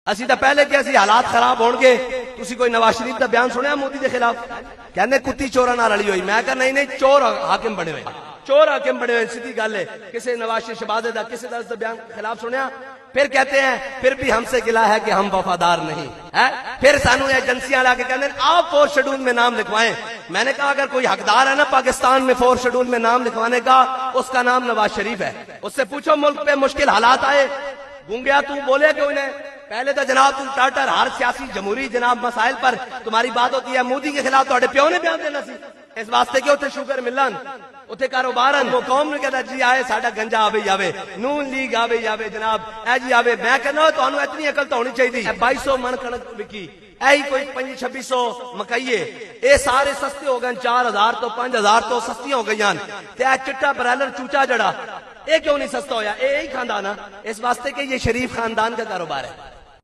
ਅਸੀਂ ਤਾਂ ਪਹਿਲੇ ਕਿ ਅਸੀਂ ਹਾਲਾਤ ਖਰਾਬ ਹੋਣਗੇ। ਤੁਸੀਂ ਕੋਈ ਨਵਾਜ਼ ਸ਼ਰੀਫ ਦਾ ਬਿਆਨ ਸੁਣਿਆ ਮੋਦੀ ਦੇ ਖਿਲਾਫ? ਕਹਿੰਦੇ ਕੁੱਤੀ ਚੋਰਾਂ ਨਾਲ ਰਲੀ ਹੋਈ। ਮੈਂ ਕਿਹਾ ਨਹੀਂ ਨਹੀਂ, ਚੋਰ ਹਾਕਿਮ ਬਣੇ ਹੋਏ, चोर हाकिम बने हुए, सीधी गल है। किसी नवाज शहबाज का किसी का बयान खिलाफ सुनिया? फिर कहते हैं फिर भी हमसे गिला है कि हम वफादार नहीं है। फिर सानू एजेंसियां लाके कहते हैं आप 4th शेड्यूल में नाम लिखवाएं। मैंने कहा अगर कोई हकदार है ना पाकिस्तान में 4th शेड्यूल में नाम लिखवाने का, उसका नाम नवाज शरीफ है। उससे पूछो मुल्क पे मुश्किल हालात आए, गूंगिया तू बोले क्यों इन्हें? पहले तो जनाब तुम टाटर हर सियासी जमहूरी जनाब मसाइल पर तुम्हारी बात होती है, मोदी के खिलाफ तो प्यो ने बयान देना सी। इस वास्ते कि उत्थे शुगर मिलन, उत्थे कारोबार वो कौम ने कहता जी आए साडा गंजा आवे जावे, नून लीग आवे जावे, जनाब ऐ जी आवे। मैं कहना तुहानू इतनी अकल तो होनी चाहिए। 2200 मन कणक विकी, ऐही कोई 2500 मकईए, ये सारे सस्ते हो गए। 4000 तो 5000 तो सस्तियां हो गई। ते चिट्टा ब्रायलर चूचा जड़ा ये क्यों नहीं सस्ता होया? यही खानदान है। इस वास्ते कि ये शरीफ खानदान का कारोबार है।